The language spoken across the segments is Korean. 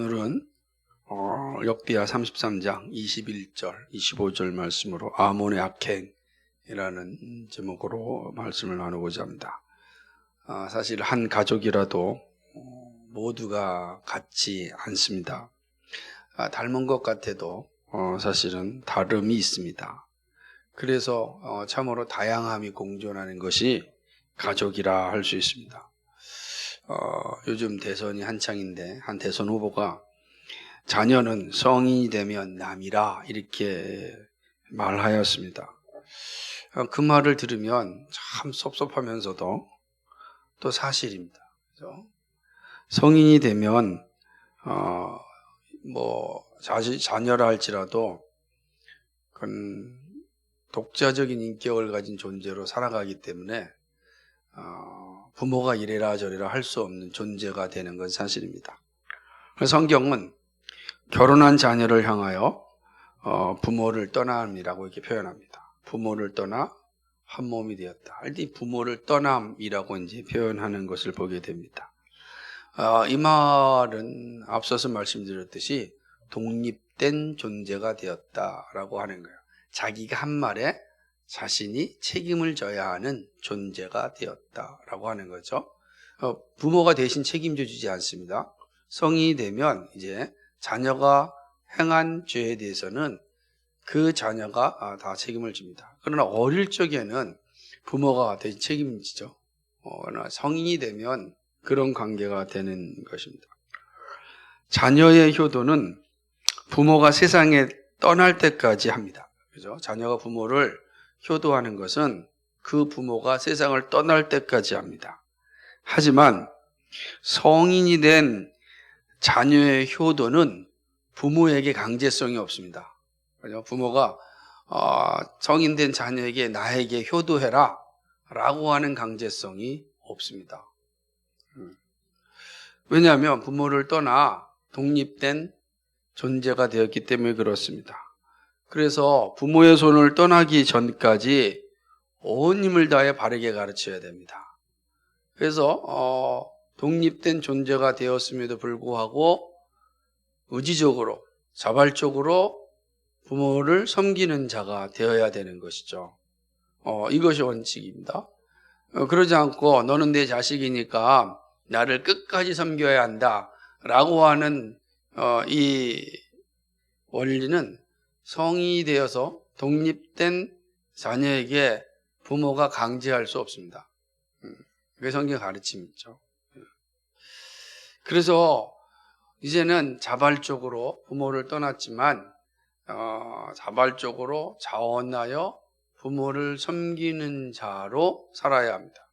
오늘은 역대하 33장 21절, 25절 말씀으로 아몬의 악행이라는 제목으로 말씀을 나누고자 합니다. 사실 한 가족이라도 모두가 같지 않습니다. 닮은 것 같아도 사실은 다름이 있습니다. 그래서 참으로 다양함이 공존하는 것이 가족이라 할 수 있습니다. 요즘 대선이 한창인데 한 대선 후보가 자녀는 성인이 되면 남이라 이렇게 말하였습니다. 그 말을 들으면 참 섭섭하면서도 또 사실입니다. 그렇죠? 성인이 되면 자녀라 할지라도 그건 독자적인 인격을 가진 존재로 살아가기 때문에 부모가 이래라 저래라 할 수 없는 존재가 되는 건 사실입니다. 성경은 결혼한 자녀를 향하여 부모를 떠남이라고 이렇게 표현합니다. 부모를 떠나 한 몸이 되었다. 이 부모를 떠남이라고 이제 표현하는 것을 보게 됩니다. 이 말은 앞서서 말씀드렸듯이 독립된 존재가 되었다라고 하는 거예요. 자기가 한 말에 자신이 책임을 져야 하는 존재가 되었다라고 하는 거죠. 부모가 대신 책임져 주지 않습니다. 성인이 되면 이제 자녀가 행한 죄에 대해서는 그 자녀가 다 책임을 집니다. 그러나 어릴 적에는 부모가 대신 책임지죠. 그러나 성인이 되면 그런 관계가 되는 것입니다. 자녀의 효도는 부모가 세상에 떠날 때까지 합니다. 그죠? 자녀가 부모를 효도하는 것은 그 부모가 세상을 떠날 때까지 합니다. 하지만 성인이 된 자녀의 효도는 부모에게 강제성이 없습니다. 그죠? 부모가 성인된 자녀에게 나에게 효도해라 라고 하는 강제성이 없습니다. 왜냐하면 부모를 떠나 독립된 존재가 되었기 때문에 그렇습니다. 그래서 부모의 손을 떠나기 전까지 온 힘을 다해 바르게 가르쳐야 됩니다. 그래서 독립된 존재가 되었음에도 불구하고 의지적으로, 자발적으로 부모를 섬기는 자가 되어야 되는 것이죠. 이것이 원칙입니다. 그러지 않고 너는 내 자식이니까 나를 끝까지 섬겨야 한다 라고 하는 이 원리는 성인이 되어서 독립된 자녀에게 부모가 강제할 수 없습니다. 그게 성경 가르침이죠. 그래서 이제는 자발적으로 부모를 떠났지만 자발적으로 자원하여 부모를 섬기는 자로 살아야 합니다.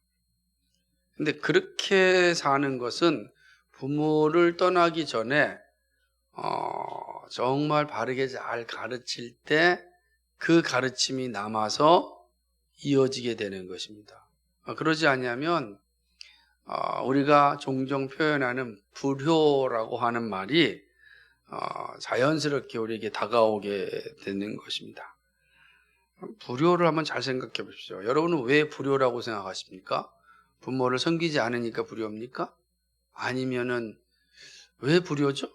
근데 그렇게 사는 것은 부모를 떠나기 전에 정말 바르게 잘 가르칠 때 그 가르침이 남아서 이어지게 되는 것입니다. 그러지 않으면 우리가 종종 표현하는 불효라고 하는 말이 자연스럽게 우리에게 다가오게 되는 것입니다. 불효를 한번 잘 생각해 보십시오. 여러분은 왜 불효라고 생각하십니까? 부모를 섬기지 않으니까 불효입니까? 아니면은 왜 불효죠?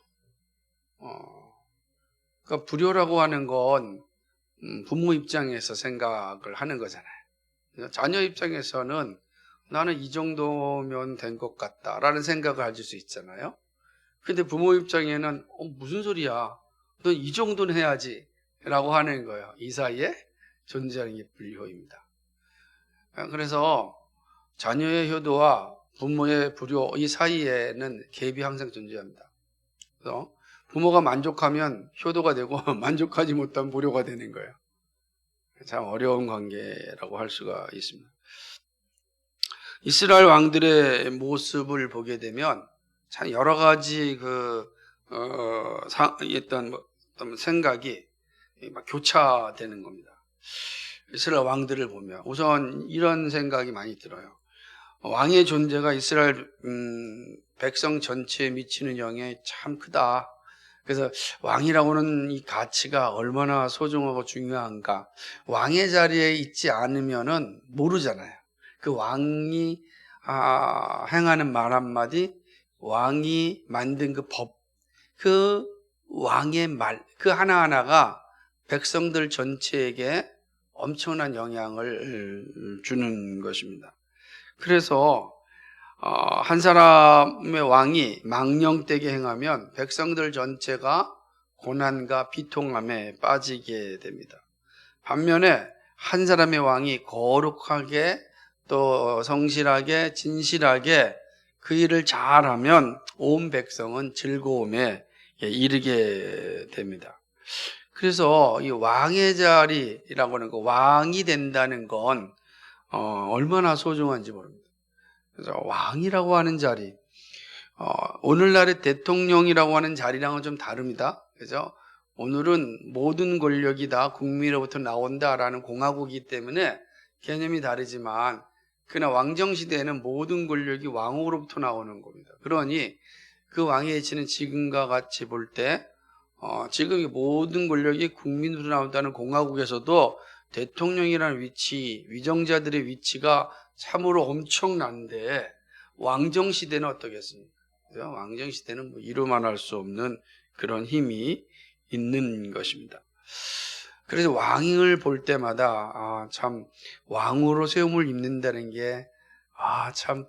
그러니까 불효라고 하는 건 부모 입장에서 생각을 하는 거잖아요. 자녀 입장에서는 나는 이 정도면 된 것 같다라는 생각을 가질 수 있잖아요. 근데 부모 입장에는 무슨 소리야? 넌 이 정도는 해야지 라고 하는 거예요. 이 사이에 존재하는 게 불효입니다. 그래서 자녀의 효도와 부모의 불효 이 사이에는 갭이 항상 존재합니다. 그래서 부모가 만족하면 효도가 되고 만족하지 못하면 불효가 되는 거예요. 참 어려운 관계라고 할 수가 있습니다. 이스라엘 왕들의 모습을 보게 되면 참 여러 가지 어떤 생각이 막 교차되는 겁니다. 이스라엘 왕들을 보면 우선 이런 생각이 많이 들어요. 왕의 존재가 이스라엘 백성 전체에 미치는 영향이 참 크다. 그래서 왕이라고는 이 가치가 얼마나 소중하고 중요한가. 왕의 자리에 있지 않으면은 모르잖아요. 그 왕이 행하는 말 한마디, 왕이 만든 그 법, 그 왕의 말, 그 하나하나가 백성들 전체에게 엄청난 영향을 주는 것입니다. 그래서 한 사람의 왕이 망령되게 행하면 백성들 전체가 고난과 비통함에 빠지게 됩니다. 반면에 한 사람의 왕이 거룩하게 또 성실하게 진실하게 그 일을 잘하면 온 백성은 즐거움에 이르게 됩니다. 그래서 이 왕의 자리라고 하는 거, 왕이 된다는 건 얼마나 소중한지 모릅니다. 그래서 왕이라고 하는 자리, 오늘날의 대통령이라고 하는 자리랑은 좀 다릅니다. 그래서 오늘은 모든 권력이 다 국민으로부터 나온다라는 공화국이기 때문에 개념이 다르지만, 그러나 왕정시대에는 모든 권력이 왕으로부터 나오는 겁니다. 그러니 그 왕의 위치는 지금과 같이 볼 때, 지금 모든 권력이 국민으로 나온다는 공화국에서도 대통령이라는 위치, 위정자들의 위치가 참으로 엄청난데, 왕정시대는 어떻겠습니까? 왕정시대는 이루만 할 수 없는 그런 힘이 있는 것입니다. 그래서 왕을 볼 때마다 참 왕으로 세움을 입는다는 게 참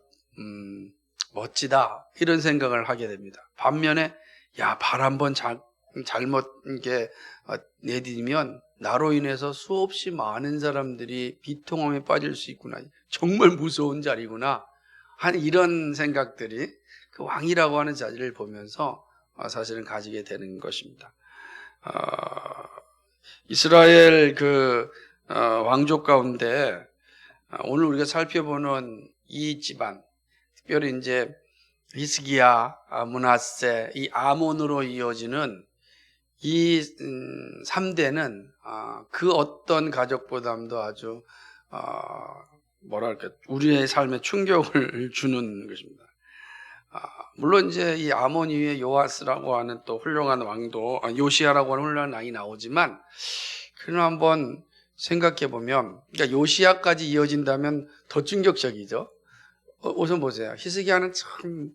멋지다, 이런 생각을 하게 됩니다. 반면에 발 한번 잘못 내디디면 나로 인해서 수없이 많은 사람들이 비통함에 빠질 수 있구나, 정말 무서운 자리구나 하는 이런 생각들이 그 왕이라고 하는 자리를 보면서 사실은 가지게 되는 것입니다. 이스라엘 왕족 가운데 오늘 우리가 살펴보는 이 집안, 특별히 이제 히스기야, 므낫세, 이 아몬으로 이어지는 이 3대는 그 어떤 가족보다도 아주 우리의 삶에 충격을 주는 것입니다. 물론 이제 이 아몬 이후에 요아스라고 하는 또 훌륭한 왕도, 요시야라고 하는 훌륭한 왕이 나오지만, 그러나 한번 생각해 보면, 그러니까 요시야까지 이어진다면 더 충격적이죠. 우선 보세요. 히스기야는 참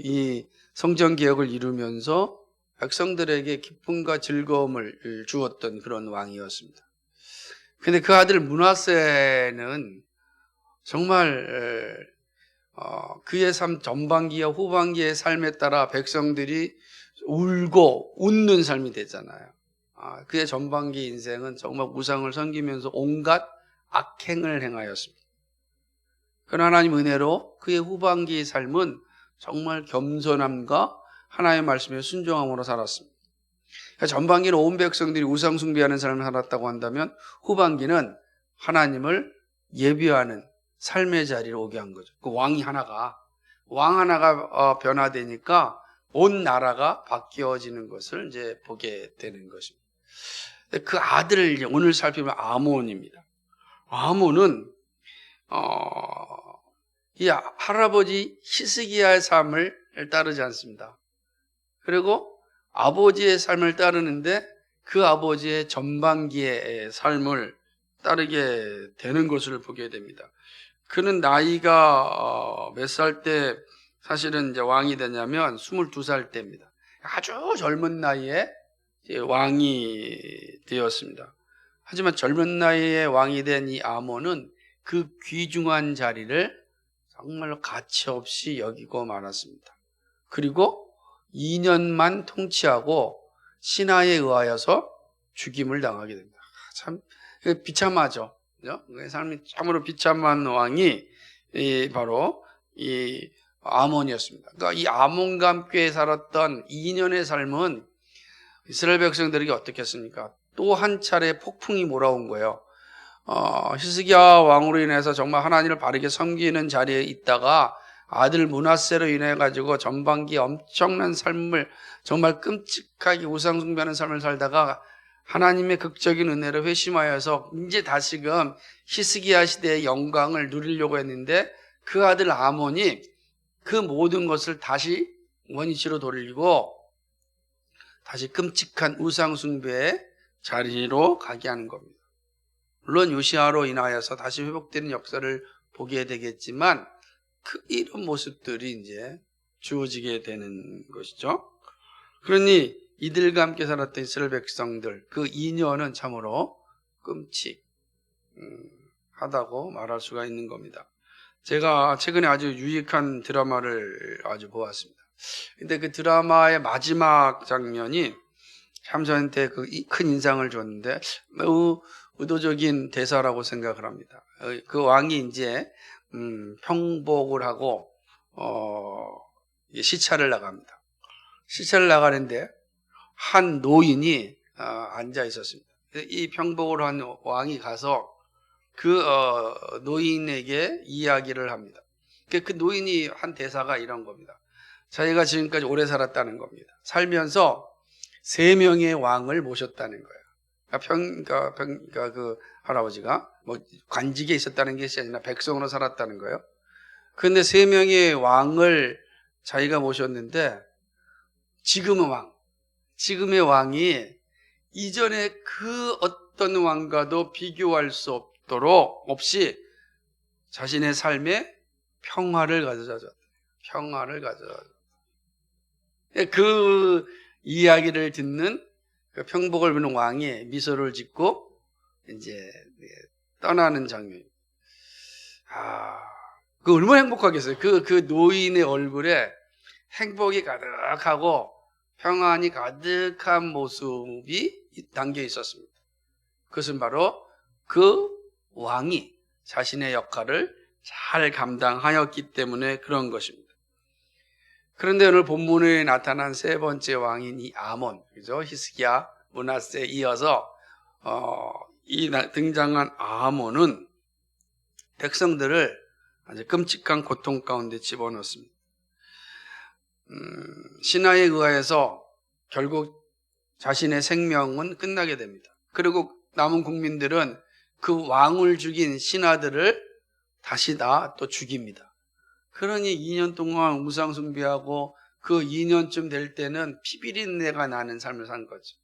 이 성전 개혁을 이루면서 백성들에게 기쁨과 즐거움을 주었던 그런 왕이었습니다. 근데 그 아들 므낫세는 정말 그의 삶 전반기와 후반기의 삶에 따라 백성들이 울고 웃는 삶이 됐잖아요. 그의 전반기 인생은 정말 우상을 섬기면서 온갖 악행을 행하였습니다. 그러나 하나님 은혜로 그의 후반기의 삶은 정말 겸손함과 하나님의 말씀에 순종함으로 살았습니다. 그러니까 전반기는 온 백성들이 우상 숭배하는 삶을 살았다고 한다면, 후반기는 하나님을 예비하는 삶의 자리로 오게 한 거죠. 그 왕 하나가 변화되니까 온 나라가 바뀌어지는 것을 이제 보게 되는 것입니다. 그 아들을 이제 오늘 살피면 아몬입니다. 아몬은 이 할아버지 히스기야의 삶을 따르지 않습니다. 그리고 아버지의 삶을 따르는데 그 아버지의 전반기의 삶을 따르게 되는 것을 보게 됩니다. 그는 나이가 몇 살 때 사실은 이제 왕이 되냐면 22살 때입니다. 아주 젊은 나이에 왕이 되었습니다. 하지만 젊은 나이에 왕이 된 이 아몬은 그 귀중한 자리를 정말로 가치없이 여기고 말았습니다. 그리고 2년만 통치하고 신하에 의하여서 죽임을 당하게 됩니다. 참 비참하죠. 삶이 참으로 비참한 왕이 바로 이 아몬이었습니다. 그러니까 이 아몬과 함께 살았던 2년의 삶은 이스라엘 백성들에게 어떻겠습니까? 또 한 차례 폭풍이 몰아온 거예요. 히스기야 왕으로 인해서 정말 하나님을 바르게 섬기는 자리에 있다가 아들 므낫세로 인해 가지고 전반기 엄청난 삶을, 정말 끔찍하게 우상 숭배하는 삶을 살다가 하나님의 극적인 은혜로 회심하여서 이제 다시금 히스기야 시대의 영광을 누리려고 했는데, 그 아들 아몬이 그 모든 것을 다시 원위치로 돌리고 다시 끔찍한 우상 숭배의 자리로 가게 하는 겁니다. 물론 요시야로 인하여서 다시 회복되는 역사를 보게 되겠지만, 이런 모습들이 이제 주어지게 되는 것이죠. 그러니 이들과 함께 살았던 이스라엘 백성들, 그 2년은 참으로 끔찍하다고 말할 수가 있는 겁니다. 제가 최근에 아주 유익한 드라마를 아주 보았습니다. 근데 그 드라마의 마지막 장면이 참 저한테 큰 인상을 줬는데 매우 의도적인 대사라고 생각을 합니다. 그 왕이 이제 평복을 하고 시차를 나갑니다. 시차를 나가는데 한 노인이 앉아 있었습니다. 이 평복을 한 왕이 가서 그 노인에게 이야기를 합니다. 그 노인이 한 대사가 이런 겁니다. 자기가 지금까지 오래 살았다는 겁니다. 살면서 3명의 왕을 모셨다는 거예요. 그러니까 그 할아버지가 뭐 관직에 있었다는 것이 아니라 백성으로 살았다는 거예요. 그런데 3명의 왕을 자기가 모셨는데 지금의 왕이 이전에 그 어떤 왕과도 비교할 수 없이 자신의 삶에 평화를 가져다. 그 이야기를 듣는 그 평복을 부는 왕이 미소를 짓고 이제 떠나는 장면입니다. 그 얼마나 행복하겠어요. 그 노인의 얼굴에 행복이 가득하고 평안이 가득한 모습이 담겨 있었습니다. 그것은 바로 그 왕이 자신의 역할을 잘 감당하였기 때문에 그런 것입니다. 그런데 오늘 본문에 나타난 3번째 왕인 이 아몬, 그죠? 히스기야, 므낫세에 이어서 이 등장한 아몬은 백성들을 아주 끔찍한 고통 가운데 집어넣습니다. 신하에 의하여서 결국 자신의 생명은 끝나게 됩니다. 그리고 남은 국민들은 그 왕을 죽인 신하들을 다시 다 또 죽입니다. 그러니 2년 동안 우상 숭배하고 그 2년쯤 될 때는 피비린내가 나는 삶을 산 거죠.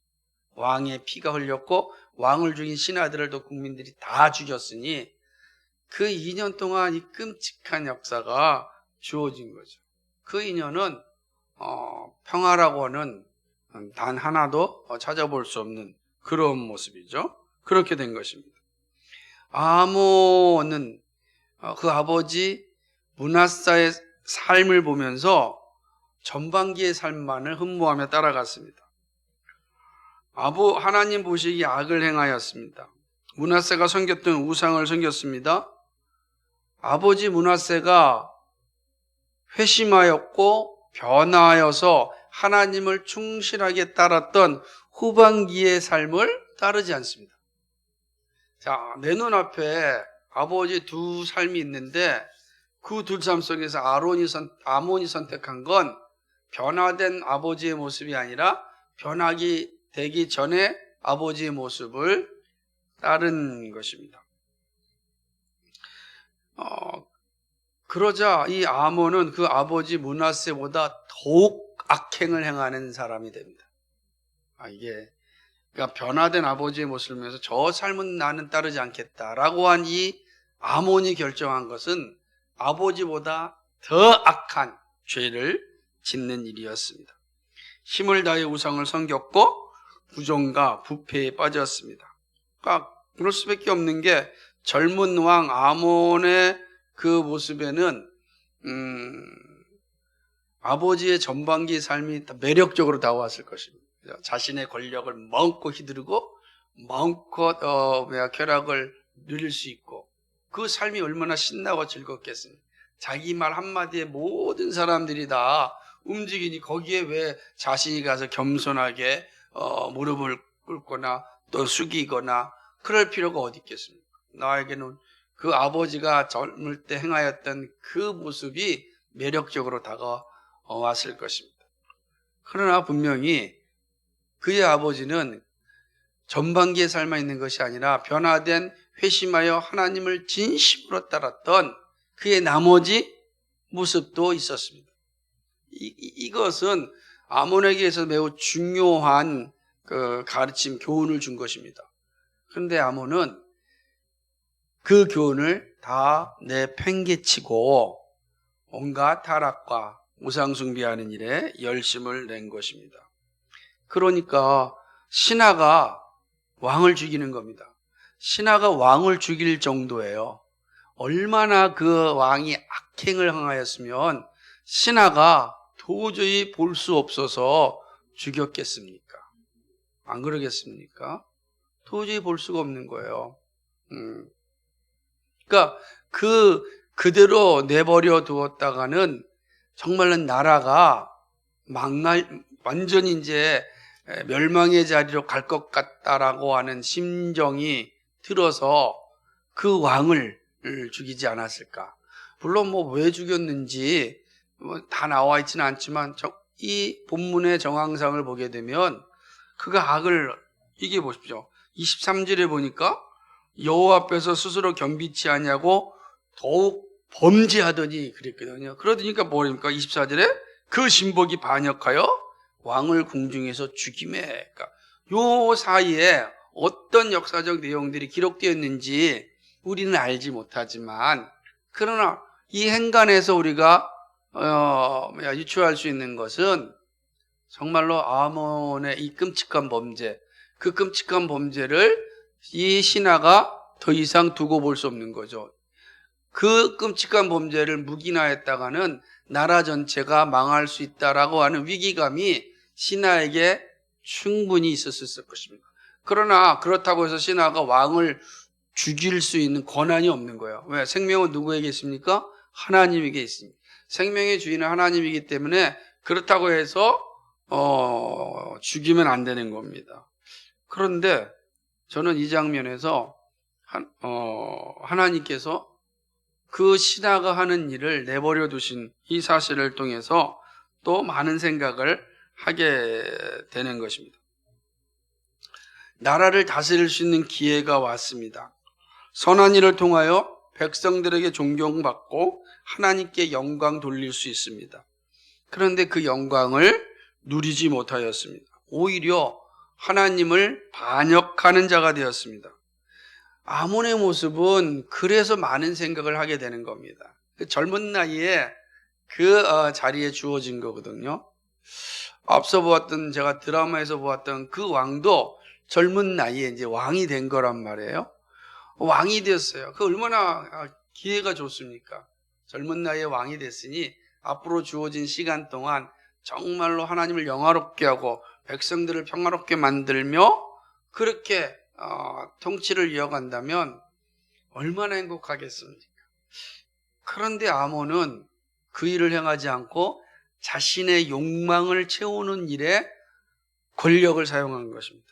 왕의 피가 흘렸고 왕을 죽인 신하들을 또 국민들이 다 죽였으니 그 2년 동안 이 끔찍한 역사가 주어진 거죠. 그 2년은 평화라고 하는 단 하나도 찾아볼 수 없는 그런 모습이죠. 그렇게 된 것입니다. 아몬은 그 아버지 므낫사의 삶을 보면서 전반기의 삶만을 흠모하며 따라갔습니다. 하나님 보시기에 악을 행하였습니다. 므낫세가 섬겼던 우상을 섬겼습니다. 아버지 므낫세가 회심하였고 변화하여서 하나님을 충실하게 따랐던 후반기의 삶을 따르지 않습니다. 자, 내 눈앞에 아버지 2 삶이 있는데 그 2 삶 속에서 아몬이 선택한 건 변화된 아버지의 모습이 아니라 변하기 되기 전에 아버지의 모습을 따른 것입니다. 그러자 이 아몬은 그 아버지 므낫세보다 더욱 악행을 행하는 사람이 됩니다. 그러니까 변화된 아버지의 모습을 보면서 저 삶은 나는 따르지 않겠다라고 한 이 아몬이 결정한 것은 아버지보다 더 악한 죄를 짓는 일이었습니다. 힘을 다해 우상을 섬겼고 부정과 부패에 빠졌습니다. 그러니까 그럴 수밖에 없는 게 젊은 왕 아몬의 그 모습에는 아버지의 전반기 삶이 매력적으로 다가왔을 것입니다. 자신의 권력을 마음껏 휘두르고 마음껏 쾌락을 누릴 수 있고 그 삶이 얼마나 신나고 즐겁겠습니까? 자기 말 한마디에 모든 사람들이 다 움직이니 거기에 왜 자신이 가서 겸손하게 무릎을 꿇거나 또 숙이거나 그럴 필요가 어디 있겠습니까? 나에게는 그 아버지가 젊을 때 행하였던 그 모습이 매력적으로 다가왔을 것입니다. 그러나 분명히 그의 아버지는 전반기에 삶아 있는 것이 아니라 변화된 회심하여 하나님을 진심으로 따랐던 그의 나머지 모습도 있었습니다. 이것은 아몬에게서 매우 중요한 그 가르침, 교훈을 준 것입니다. 그런데 아몬은 그 교훈을 다 내팽개치고 온갖 타락과 우상 숭배하는 일에 열심을 낸 것입니다. 그러니까 신하가 왕을 죽이는 겁니다. 신하가 왕을 죽일 정도예요. 얼마나 그 왕이 악행을 행하였으면 신하가 도저히 볼 수 없어서 죽였겠습니까? 안 그러겠습니까? 도저히 볼 수가 없는 거예요. 그러니까 그대로 내버려 두었다가는 정말로 나라가 완전히 이제 멸망의 자리로 갈 것 같다라고 하는 심정이 들어서 그 왕을 죽이지 않았을까. 물론 뭐 왜 죽였는지 다 나와 있지는 않지만 이 본문의 정황상을 보게 되면 그가 악을, 이게 보십시오. 23절에 보니까 여호와 앞에서 스스로 겸비치 아니하고 더욱 범죄하더니 그랬거든요. 그러니까 뭐입니까? 24절에 그 신복이 반역하여 왕을 궁중에서 죽임에, 그러니까 요 사이에 어떤 역사적 내용들이 기록되었는지 우리는 알지 못하지만, 그러나 이 행간에서 우리가 유추할 수 있는 것은 정말로 아몬의 이 끔찍한 범죄, 그 끔찍한 범죄를 이 신하가 더 이상 두고 볼 수 없는 거죠. 그 끔찍한 범죄를 묵인하였다가는 나라 전체가 망할 수 있다라고 하는 위기감이 신하에게 충분히 있었을 것입니다. 그러나 그렇다고 해서 신하가 왕을 죽일 수 있는 권한이 없는 거예요. 왜? 생명은 누구에게 있습니까? 하나님에게 있습니다. 생명의 주인은 하나님이기 때문에 그렇다고 해서 죽이면 안 되는 겁니다. 그런데 저는 이 장면에서 하나님께서 그 신하가 하는 일을 내버려 두신 이 사실을 통해서 또 많은 생각을 하게 되는 것입니다. 나라를 다스릴 수 있는 기회가 왔습니다. 선한 일을 통하여 백성들에게 존경받고 하나님께 영광 돌릴 수 있습니다. 그런데 그 영광을 누리지 못하였습니다. 오히려 하나님을 반역하는 자가 되었습니다. 아몬의 모습은 그래서 많은 생각을 하게 되는 겁니다. 젊은 나이에 그 자리에 주어진 거거든요. 앞서 보았던, 제가 드라마에서 보았던 그 왕도 젊은 나이에 이제 왕이 된 거란 말이에요. 왕이 되었어요. 그 얼마나 기회가 좋습니까? 젊은 나이에 왕이 됐으니 앞으로 주어진 시간 동안 정말로 하나님을 영화롭게 하고 백성들을 평화롭게 만들며 그렇게 통치를 이어간다면 얼마나 행복하겠습니까? 그런데 아몬은 그 일을 행하지 않고 자신의 욕망을 채우는 일에 권력을 사용한 것입니다.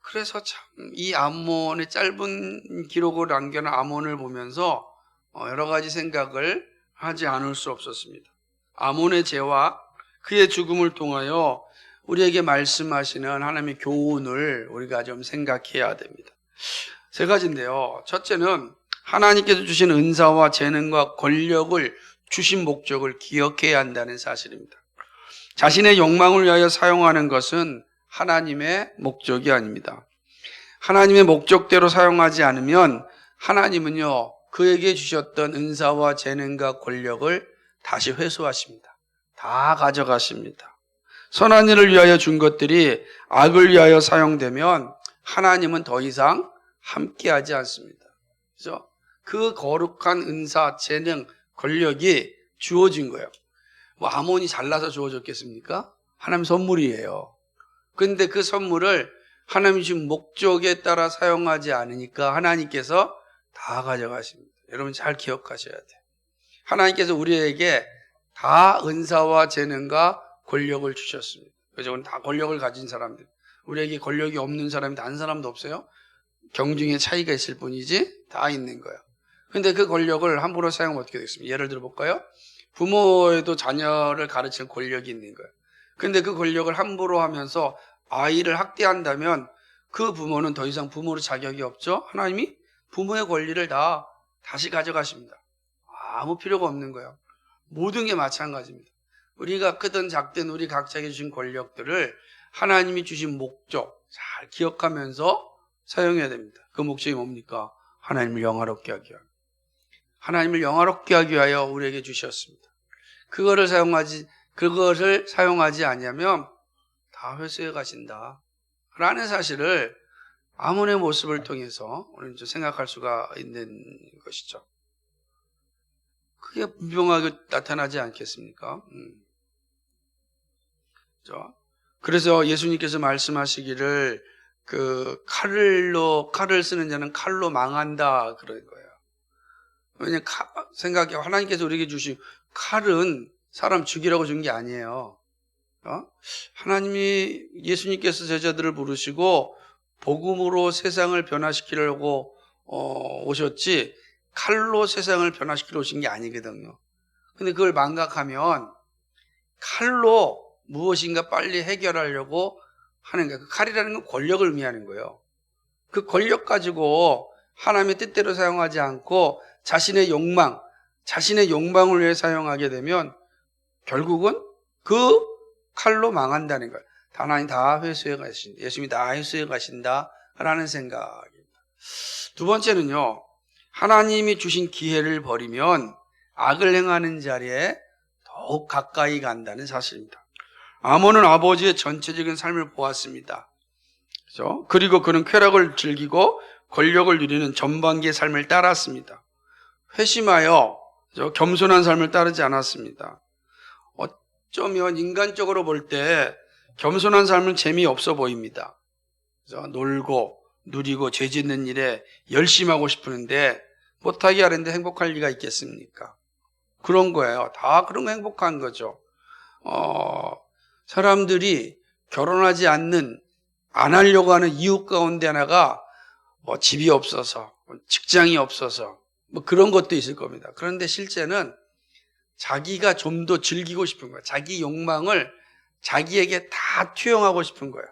그래서 참 이 아몬의 짧은 기록을 남겨놓은 아몬을 보면서 여러 가지 생각을 하지 않을 수 없었습니다. 아몬의 죄와 그의 죽음을 통하여 우리에게 말씀하시는 하나님의 교훈을 우리가 좀 생각해야 됩니다. 세 가지인데요. 첫째는 하나님께서 주신 은사와 재능과 권력을 주신 목적을 기억해야 한다는 사실입니다. 자신의 욕망을 위하여 사용하는 것은 하나님의 목적이 아닙니다. 하나님의 목적대로 사용하지 않으면 하나님은요, 그에게 주셨던 은사와 재능과 권력을 다시 회수하십니다. 다 가져가십니다. 선한 일을 위하여 준 것들이 악을 위하여 사용되면 하나님은 더 이상 함께하지 않습니다. 그렇죠? 그 거룩한 은사, 재능, 권력이 주어진 거예요. 뭐 아몬이 잘나서 주어졌겠습니까? 하나님 선물이에요. 그런데 그 선물을 하나님이 주신 목적에 따라 사용하지 않으니까 하나님께서 다 가져가십니다. 여러분 잘 기억하셔야 돼요. 하나님께서 우리에게 다 은사와 재능과 권력을 주셨습니다. 그래서 다 권력을 가진 사람들, 우리에게 권력이 없는 사람이 단 사람도 없어요. 경중의 차이가 있을 뿐이지 다 있는 거예요. 그런데 그 권력을 함부로 사용하면 어떻게 되겠습니까? 예를 들어 볼까요? 부모에도 자녀를 가르치는 권력이 있는 거예요. 그런데 그 권력을 함부로 하면서 아이를 학대한다면 그 부모는 더 이상 부모로 자격이 없죠. 하나님이 부모의 권리를 다 다시 가져가십니다. 아무 필요가 없는 거예요. 모든 게 마찬가지입니다. 우리가 크든 작든 우리 각자에게 주신 권력들을 하나님이 주신 목적 잘 기억하면서 사용해야 됩니다. 그 목적이 뭡니까? 하나님을 영화롭게 하기 위하여. 하나님을 영화롭게 하기 위하여 우리에게 주셨습니다. 그거를 사용하지 아니하면 다 회수해 가신다 라는 사실을 아몬의 모습을 통해서 우리는 좀 생각할 수가 있는 것이죠. 그게 분명하게 나타나지 않겠습니까? 그래서 예수님께서 말씀하시기를 칼을 쓰는 자는 칼로 망한다 그런 거예요. 왜냐하면 하나님께서 우리에게 주신 칼은 사람 죽이라고 준 게 아니에요. 하나님이 예수님께서 제자들을 부르시고 복음으로 세상을 변화시키려고 오셨지 칼로 세상을 변화시키러 오신 게 아니거든요. 근데 그걸 망각하면 칼로 무엇인가 빨리 해결하려고 하는 거예요. 그 칼이라는 건 권력을 의미하는 거예요. 그 권력 가지고 하나님의 뜻대로 사용하지 않고 자신의 욕망을 위해 사용하게 되면 결국은 그 칼로 망한다는 거예요. 하나님 다 회수해 가신다. 예수님이 다 회수해 가신다라는 생각입니다. 두 번째는요. 하나님이 주신 기회를 버리면 악을 행하는 자리에 더욱 가까이 간다는 사실입니다. 아몬은 아버지의 전체적인 삶을 보았습니다. 그렇죠? 그리고 그는 쾌락을 즐기고 권력을 누리는 전반기의 삶을 따랐습니다. 회심하여 겸손한 삶을 따르지 않았습니다. 어쩌면 인간적으로 볼 때 겸손한 삶은 재미없어 보입니다. 그래서 놀고 누리고 죄 짓는 일에 열심하고 싶은데 못하게 하는데 행복할 리가 있겠습니까? 그런 거예요. 다 그런 거 행복한 거죠. 사람들이 결혼하지 안 하려고 하는 이유 가운데 하나가 집이 없어서, 직장이 없어서, 그런 것도 있을 겁니다. 그런데 실제는 자기가 좀 더 즐기고 싶은 거예요. 자기 욕망을 자기에게 다 투영하고 싶은 거예요.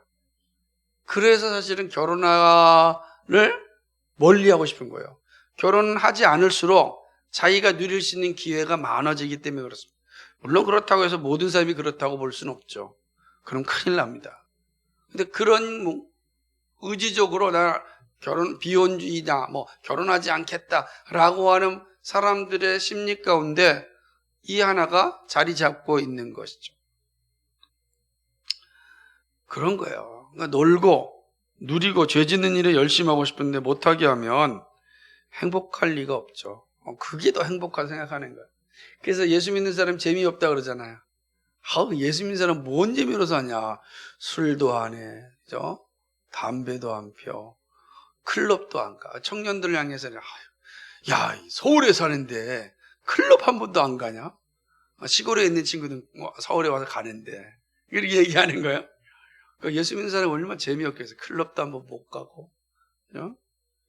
그래서 사실은 결혼을 멀리하고 싶은 거예요. 결혼하지 않을수록 자기가 누릴 수 있는 기회가 많아지기 때문에 그렇습니다. 물론 그렇다고 해서 모든 사람이 그렇다고 볼 수는 없죠. 그럼 큰일 납니다. 근데 그런 의지적으로 나 비혼주의다, 결혼하지 않겠다라고 하는 사람들의 심리 가운데 이 하나가 자리 잡고 있는 것이죠. 그런 거예요. 그러니까 놀고 누리고 죄 짓는 일에 열심히 하고 싶은데 못하게 하면 행복할 리가 없죠. 그게 더 행복하다 생각하는 거예요. 그래서 예수 믿는 사람 재미없다 그러잖아요. 예수 믿는 사람 뭔 재미로 사냐? 술도 안 해, 그죠? 담배도 안 펴, 클럽도 안 가. 청년들을 향해서는 야, 서울에 사는데 클럽 한 번도 안 가냐? 시골에 있는 친구들 서울에 와서 가는데 이렇게 얘기하는 거예요. 예수 믿는 사람은 얼마나 재미없겠어요. 클럽도 한번 못 가고.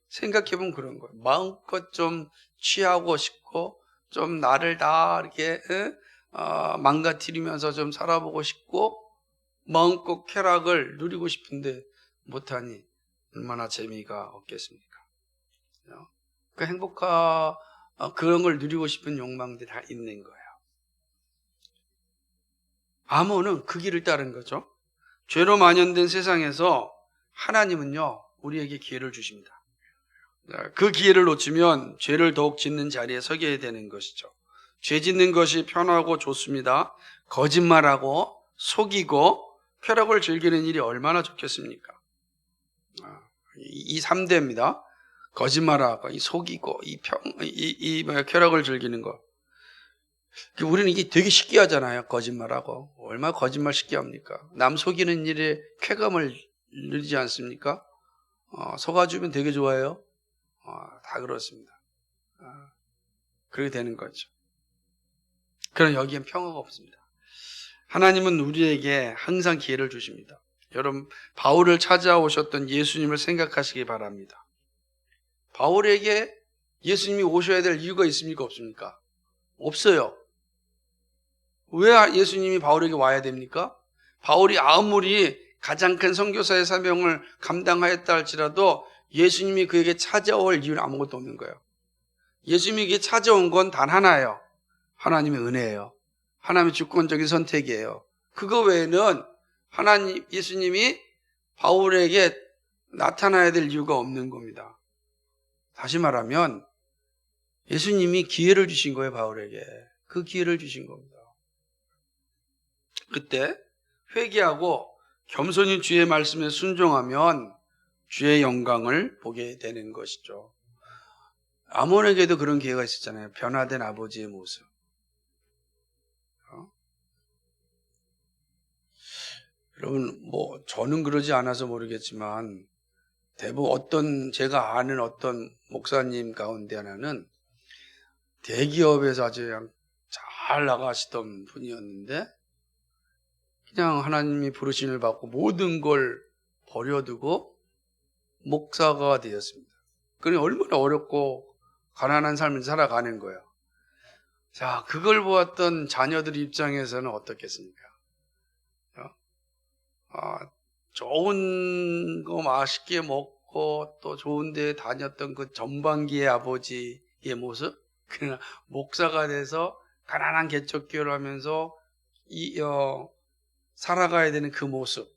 생각해보면 그런 거예요. 마음껏 좀 취하고 싶고 좀 나를 다 이렇게 망가뜨리면서 좀 살아보고 싶고 마음껏 쾌락을 누리고 싶은데 못하니 얼마나 재미가 없겠습니까? 그런 걸 누리고 싶은 욕망들이 다 있는 거예요. 아몬은 그 길을 따른 거죠. 죄로 만연된 세상에서 하나님은요 우리에게 기회를 주십니다. 그 기회를 놓치면 죄를 더욱 짓는 자리에 서게 되는 것이죠. 죄 짓는 것이 편하고 좋습니다. 거짓말하고 속이고 쾌락을 즐기는 일이 얼마나 좋겠습니까? 이 3대입니다. 거짓말하고 속이고 쾌락을 즐기는 거. 우리는 이게 되게 쉽게 하잖아요. 거짓말하고. 얼마나 거짓말 쉽게 합니까? 남 속이는 일에 쾌감을 누리지 않습니까? 속아주면 되게 좋아해요. 다 그렇습니다. 그렇게 되는 거죠. 그럼 여기엔 평화가 없습니다. 하나님은 우리에게 항상 기회를 주십니다. 여러분, 바울을 찾아오셨던 예수님을 생각하시기 바랍니다. 바울에게 예수님이 오셔야 될 이유가 있습니까? 없습니까? 없어요. 왜 예수님이 바울에게 와야 됩니까? 바울이 아무리 가장 큰 선교사의 사명을 감당하였다 할지라도 예수님이 그에게 찾아올 이유는 아무것도 없는 거예요. 예수님에게 찾아온 건 단 하나예요. 하나님의 은혜예요. 하나님의 주권적인 선택이에요. 그거 외에는 예수님이 바울에게 나타나야 될 이유가 없는 겁니다. 다시 말하면 예수님이 기회를 주신 거예요. 바울에게. 그 기회를 주신 겁니다. 그때 회개하고 겸손히 주의 말씀에 순종하면 주의 영광을 보게 되는 것이죠. 아몬에게도 그런 기회가 있었잖아요. 변화된 아버지의 모습. 여러분, 저는 그러지 않아서 모르겠지만 대부분 제가 아는 어떤 목사님 가운데 하나는 대기업에서 아주 그냥 잘 나가시던 분이었는데 그냥 하나님이 부르심을 받고 모든 걸 버려두고 목사가 되었습니다. 그러니 얼마나 어렵고 가난한 삶을 살아가는 거예요. 자, 그걸 보았던 자녀들 입장에서는 어떻겠습니까? 좋은 거 맛있게 먹고 또 좋은 데 다녔던 그 전반기의 아버지의 모습, 그러나 목사가 돼서 가난한 개척교회를 하면서 살아가야 되는 그 모습,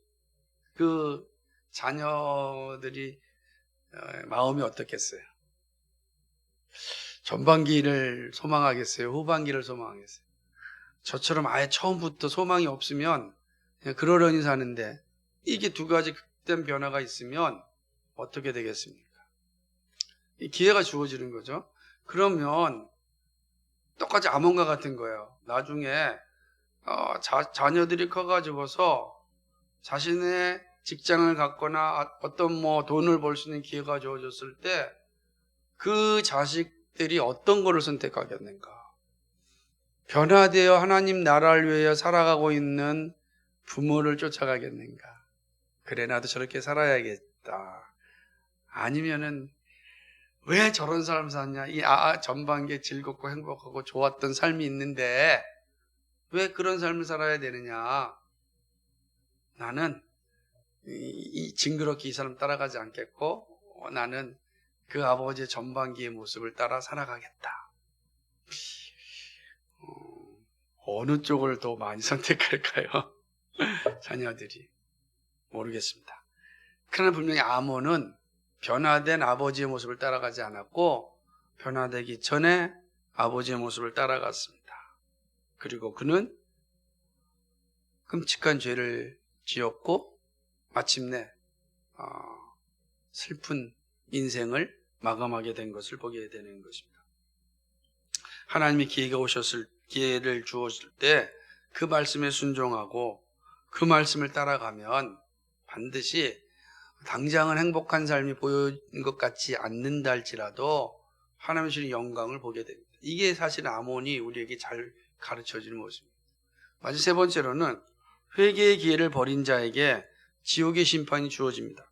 그 자녀들이 마음이 어떻겠어요? 전반기를 소망하겠어요? 후반기를 소망하겠어요? 저처럼 아예 처음부터 소망이 없으면 그냥 그러려니 사는데 이게 두 가지 극단 변화가 있으면 어떻게 되겠습니까? 이 기회가 주어지는 거죠. 그러면 똑같이 아몬과 같은 거예요. 나중에 자녀들이 커가지고서 자신의 직장을 갖거나 어떤 돈을 벌 수 있는 기회가 주어졌을 때 그 자식들이 어떤 거를 선택하겠는가? 변화되어 하나님 나라를 위하여 살아가고 있는 부모를 쫓아가겠는가? 그래, 나도 저렇게 살아야겠다. 아니면은 왜 저런 삶 사냐? 이 전반기에 즐겁고 행복하고 좋았던 삶이 있는데 왜 그런 삶을 살아야 되느냐? 나는 징그럽게 이 사람 따라가지 않겠고 나는 그 아버지의 전반기의 모습을 따라 살아가겠다. 어느 쪽을 더 많이 선택할까요? 자녀들이. 모르겠습니다. 그러나 분명히 아몬은 변화된 아버지의 모습을 따라가지 않았고 변화되기 전에 아버지의 모습을 따라갔습니다. 그리고 그는 끔찍한 죄를 지었고 마침내 슬픈 인생을 마감하게 된 것을 보게 되는 것입니다. 하나님이 기회를 주었을 때 그 말씀에 순종하고 그 말씀을 따라가면 반드시 당장은 행복한 삶이 보이는 것 같지 않는다 할지라도 하나님의 주신 영광을 보게 됩니다. 이게 사실 아몬이 우리에게 잘 가르쳐주는 모습입니다. 마지막 세 번째로는 회개의 기회를 버린 자에게 지옥의 심판이 주어집니다.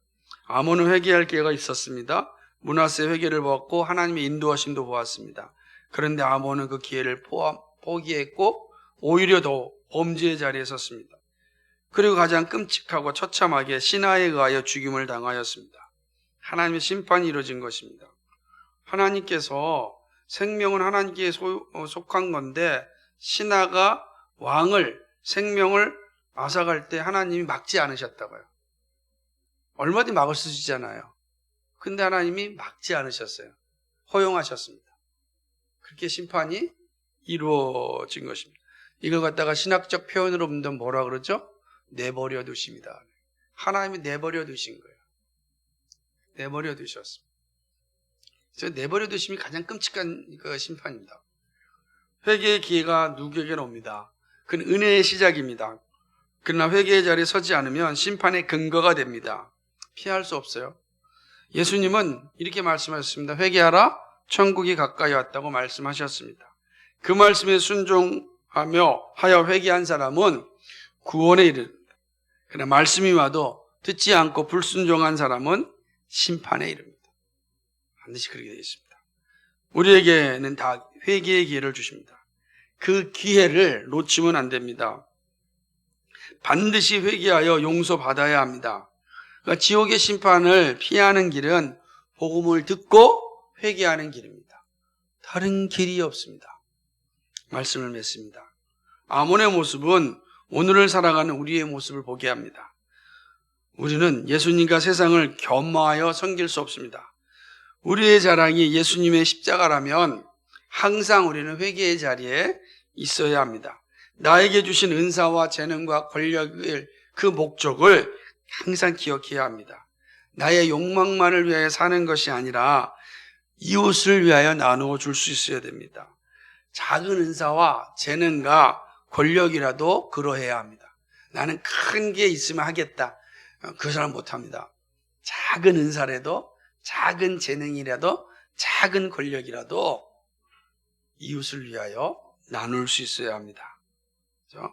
아몬은 회개할 기회가 있었습니다. 므낫세 회개를 보았고 하나님의 인도하심도 보았습니다. 그런데 아몬은 그 기회를 포기했고 오히려 더 범죄의 자리에 섰습니다. 그리고 가장 끔찍하고 처참하게 신하에 의하여 죽임을 당하였습니다. 하나님의 심판이 이루어진 것입니다. 하나님께서 생명은 하나님께 속한 건데 신하가 생명을 앗아갈 때 하나님이 막지 않으셨다고요. 얼마든지 막을 수 있잖아요. 근데 하나님이 막지 않으셨어요. 허용하셨습니다. 그렇게 심판이 이루어진 것입니다. 이걸 갖다가 신학적 표현으로 보면 뭐라 그러죠? 내버려 두십니다. 하나님이 내버려 두신 거예요. 내버려 두셨습니다. 그래서 내버려 두심이 가장 끔찍한 그 심판입니다. 회개의 기회가 누구에게나 옵니다. 그건 은혜의 시작입니다. 그러나 회개의 자리에 서지 않으면 심판의 근거가 됩니다. 피할 수 없어요. 예수님은 이렇게 말씀하셨습니다. 회개하라, 천국이 가까이 왔다고 말씀하셨습니다. 그 말씀에 순종하며 하여 회개한 사람은 구원에 이릅니다. 그러나 말씀이 와도 듣지 않고 불순종한 사람은 심판에 이릅니다. 반드시 그렇게 되어 있습니다. 우리에게는 다 회개의 기회를 주십니다. 그 기회를 놓치면 안 됩니다. 반드시 회개하여 용서받아야 합니다. 그러니까 지옥의 심판을 피하는 길은 복음을 듣고 회개하는 길입니다. 다른 길이 없습니다. 말씀을 맺습니다. 아몬의 모습은 오늘을 살아가는 우리의 모습을 보게 합니다. 우리는 예수님과 세상을 겸하여 섬길 수 없습니다. 우리의 자랑이 예수님의 십자가라면 항상 우리는 회개의 자리에 있어야 합니다. 나에게 주신 은사와 재능과 권력을 그 목적을 항상 기억해야 합니다. 나의 욕망만을 위하여 사는 것이 아니라 이웃을 위하여 나누어 줄 수 있어야 됩니다. 작은 은사와 재능과 권력이라도 그러해야 합니다. 나는 큰 게 있으면 하겠다. 그 사람 못합니다. 작은 은사라도, 작은 재능이라도, 작은 권력이라도 이웃을 위하여 나눌 수 있어야 합니다. 그렇죠?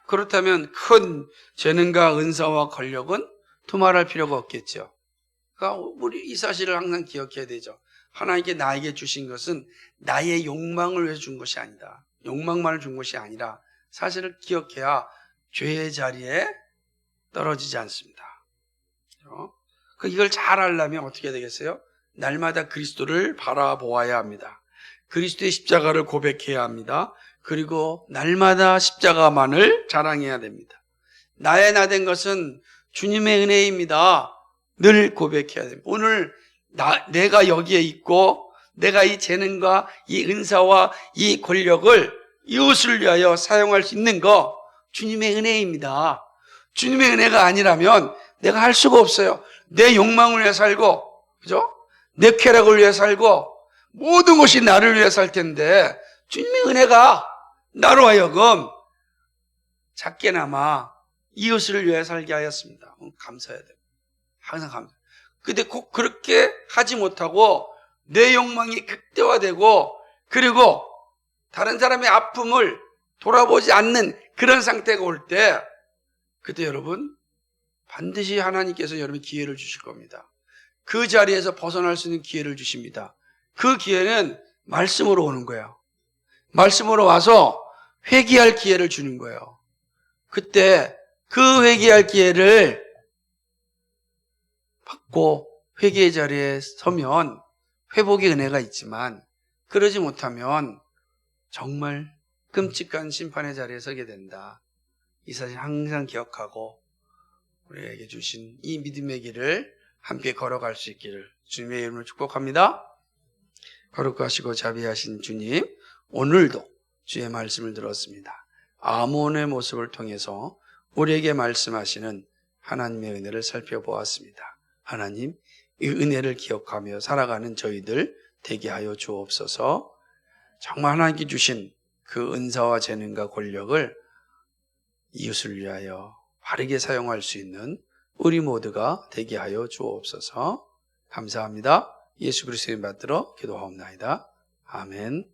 그렇다면 큰 재능과 은사와 권력은 두말할 필요가 없겠죠. 그러니까 우리 이 사실을 항상 기억해야 되죠. 하나님께 나에게 주신 것은 나의 욕망을 위해서 준 것이 아니다. 욕망만을 준 것이 아니라 사실을 기억해야 죄의 자리에 떨어지지 않습니다. 이걸 잘 알려면 어떻게 되겠어요? 날마다 그리스도를 바라보아야 합니다. 그리스도의 십자가를 고백해야 합니다. 그리고 날마다 십자가만을 자랑해야 됩니다. 나의 나 된 것은 주님의 은혜입니다. 늘 고백해야 됩니다. 오늘 내가 여기에 있고 내가 이 재능과 이 은사와 이 권력을 이웃을 위하여 사용할 수 있는 거 주님의 은혜입니다. 주님의 은혜가 아니라면 내가 할 수가 없어요. 내 욕망을 위해 살고, 그죠? 내 쾌락을 위해 살고 모든 것이 나를 위해 살 텐데 주님의 은혜가 나로 하여금 작게나마 이웃을 위해 살게 하였습니다. 감사해야 돼요. 항상 감사. 근데 꼭 그렇게 하지 못하고 내 욕망이 극대화되고 그리고 다른 사람의 아픔을 돌아보지 않는 그런 상태가 올 때 그때 여러분 반드시 하나님께서 여러분 기회를 주실 겁니다. 그 자리에서 벗어날 수 있는 기회를 주십니다. 그 기회는 말씀으로 오는 거예요. 말씀으로 와서 회개할 기회를 주는 거예요. 그때 그 회개할 기회를 받고 회개의 자리에 서면 회복의 은혜가 있지만 그러지 못하면 정말 끔찍한 심판의 자리에 서게 된다. 이 사실 항상 기억하고 우리에게 주신 이 믿음의 길을 함께 걸어갈 수 있기를 주님의 이름으로 축복합니다. 거룩하시고 자비하신 주님, 오늘도 주의 말씀을 들었습니다. 아몬의 모습을 통해서 우리에게 말씀하시는 하나님의 은혜를 살펴보았습니다. 하나님, 이 은혜를 기억하며 살아가는 저희들 되게 하여 주옵소서. 정말 하나님께 주신 그 은사와 재능과 권력을 이웃을 위하여 바르게 사용할 수 있는 우리 모두가 되게 하여 주옵소서. 감사합니다. 예수 그리스도의 이름 받들어 기도하옵나이다. 아멘.